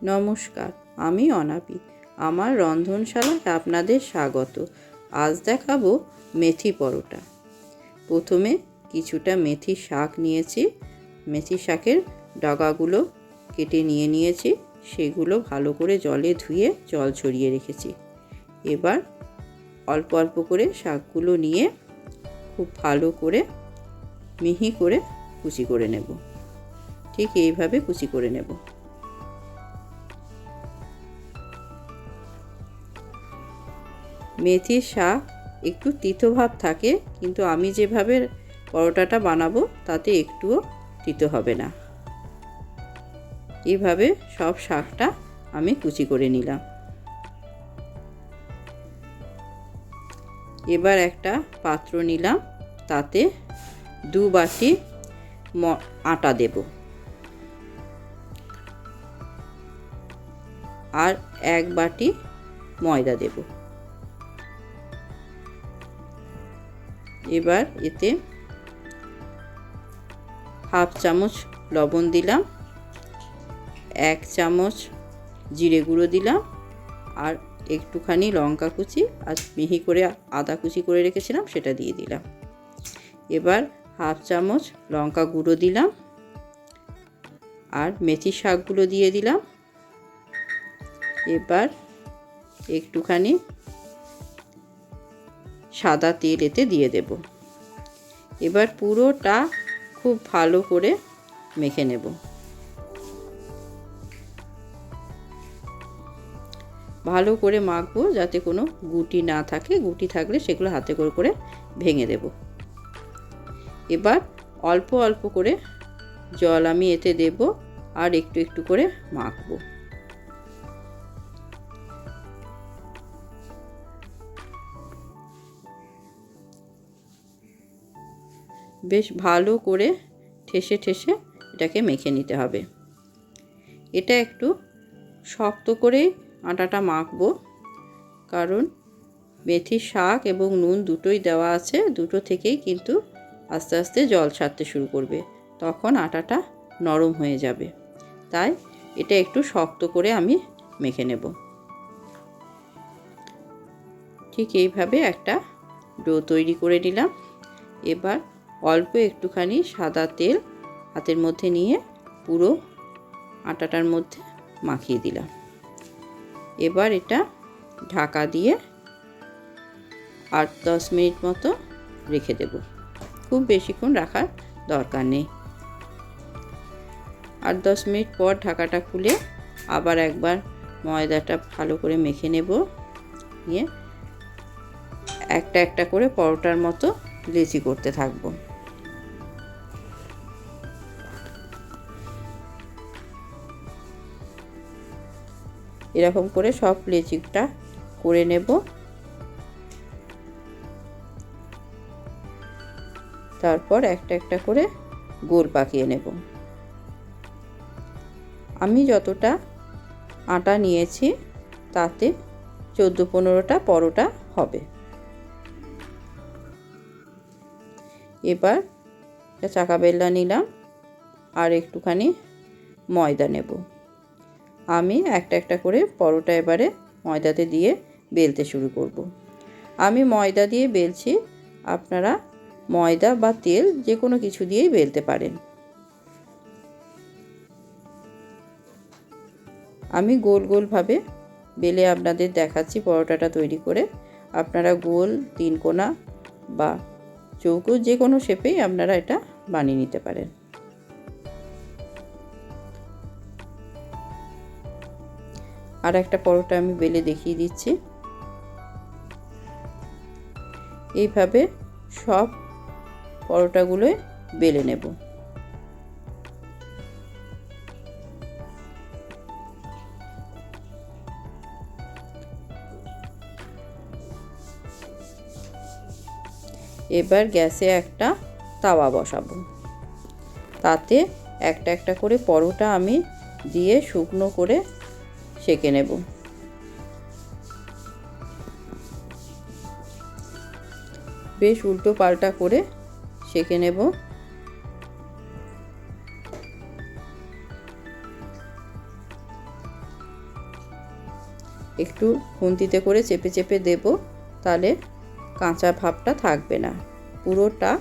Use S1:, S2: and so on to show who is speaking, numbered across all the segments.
S1: নমস্কার, আমি অনাপি। আমার রন্ধনশালায় আপনাদের স্বাগত। আজ দেখাবো মেথি পরোটা। প্রথমে কিছুটা মেথি শাক নিয়েছি। মেথি শাকের ডগাগুলো কেটে নিয়েছি। সেগুলো ভালো করে জলে ধুয়ে জল ছড়িয়ে রেখেছি। এবার অল্প অল্প করে শাকগুলো নিয়ে খুব ভালো করে মিহি করে কুচি করে নেব। ঠিক এইভাবে কুচি করে নেব। মেথির শাক একটু তিতো ভাব থাকে, কিন্তু আমি যেভাবে পরোটাটা বানাবো তাতে একটুও তিতো হবে না। এইভাবে সব শাকটা আমি কুচি করে নিলাম। এবার একটা পাত্র নিলাম, তাতে 2 বাটি আটা দেব আর 1 বাটি ময়দা দেব। এবার এতে হাফ চামচ লবণ দিলাম, 1 চামচ জিরে গুঁড়ো দিলাম, আর একটুখানি লঙ্কা কুচি আর মিহি করে আদা কুচি করে রেখেছিলাম সেটা দিয়ে দিলাম। এবার হাফ চামচ লঙ্কা গুঁড়ো দিলাম আর মেথি শাকগুলো দিয়ে দিলাম। এবার একটুখানি সাদা তেল এতে দিয়ে দেব। এবার পুরোটা খুব ভালো করে মেখে নেব। ভালো করে মাখবো যাতে কোনো গুটি না থাকে। গুটি থাকলে সেগুলো হাতে করে করে ভেঙে দেব। এবার অল্প অল্প করে জল আমি এতে দেব আর একটু একটু করে মাখবো। বেশ ভালো করে ঠেসে ঠেসে এটাকে মেখে নিতে হবে। এটা একটু শক্ত করে আটাটা মাখবো, কারণ মেথি শাক এবং নুন দুটোই দেওয়া আছে। দুটো থেকেই কিন্তু আস্তে আস্তে জল ছাড়তে শুরু করবে, তখন আটাটা নরম হয়ে যাবে। তাই এটা একটু শক্ত করে আমি মেখে নেব। ঠিক এইভাবে একটা ডো তৈরি করে নিলাম। এবার অল্প একটুখানি সাদা তেল হাতের মধ্যে নিয়ে পুরো আটাটার মধ্যে মাখিয়ে দিলাম। এবার এটা ঢাকা দিয়ে 8-10 মিনিট মতো রেখে দেব। খুব বেশিক্ষণ রাখার দরকার নেই। 8-10 মিনিট পর ঢাকাটা খুলে আবার একবার ময়দাটা ভালো করে মেখে নেব। নিয়ে একটা একটা করে পরোটার মতো লেচি করতে থাকবো। এরকম করে সব লেচিটা করে নেব। তারপর একটা একটা করে গোল পাকিয়ে নেব। আমি যতটা আটা নিয়েছি তাতে 14-15টা পরোটা হবে। এবার চাকা বেলনা নিলাম আর একটুখানি ময়দা নেব। আমি একটা একটা করে পরোটা এবারে ময়দাতে দিয়ে বেলতে শুরু করব। আমি ময়দা দিয়ে বেলছি, আপনারা ময়দা বা তেল যে কোনো কিছু দিয়েই বেলতে পারেন। আমি গোল গোলভাবে বেলে আপনাদের দেখাচ্ছি পরোটাটা তৈরি করে। আপনারা গোল, তিনকোনা বা চৌকো যে কোনো শেপেই আপনারা এটা বানিয়ে নিতে পারেন। আর একটা পরোটা আমি বেলে দেখিয়ে দিচ্ছি। এইভাবে সব পরোটাগুলোই বেলে নেব। এবার গ্যাসে একটা তাওয়া বসাবো। তাতে একটা একটা করে পরোটা আমি দিয়ে শুকনো করে সেঁকে নেব। বেশ উল্টো পাল্টা করে সেঁকে নেব। একটু খুন্তিতে করে চেপে চেপে দেব, তাহলে কাঁচা ভাবটা থাকবে না, পুরোটা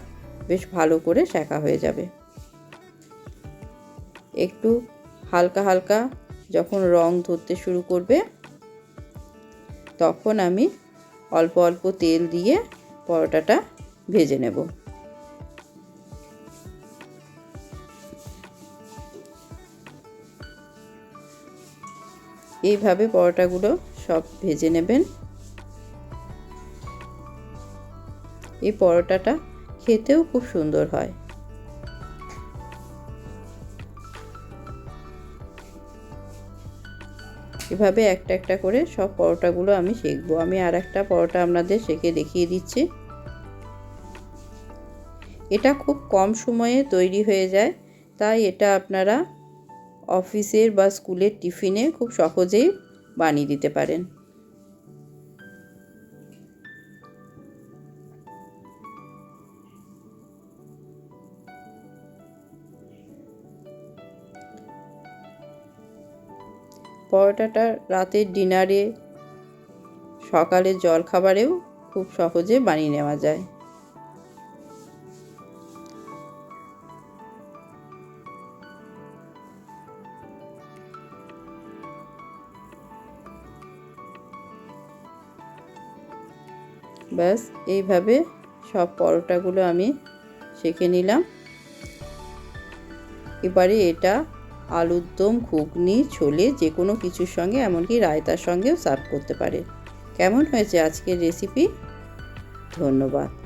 S1: বেশ ভালো করে সেঁকা হয়ে যাবে। একটু হালকা হালকা যখন রং ধরতে শুরু করবে তখন আমি অল্প অল্প তেল দিয়ে পরোটাটা ভেজে নেব। এইভাবে পরোটাগুলো সব ভেজে নেবেন। এই পরোটাটা খেতেও খুব সুন্দর হয়। এভাবে একটা একটা করে সব পরোটাগুলো আমি সেঁকবো। আমি আর একটা পরোটা আপনাদের সেঁকে দেখিয়ে দিচ্ছি। এটা খুব কম সময়ে তৈরি হয়ে যায়, তাই এটা আপনারা অফিসের বা স্কুলের টিফিনে খুব সহজেই বানিয়ে দিতে পারেন। পরোটাটা রাতের ডিনারে, সকালের জলখাবারেও খুব সহজে বানিয়ে নেওয়া যায়। ব্যাস এইভাবে সব পরোটাগুলো আমি সেঁকে নিলাম। এবারে এটা আলুর দম, ঘুগনি, ছোলে যে কোনো কিছুর সঙ্গে, এমনকি রায়তার সঙ্গেও সার্ভ করতে পারে। কেমন হয়েছে আজকের রেসিপি? ধন্যবাদ।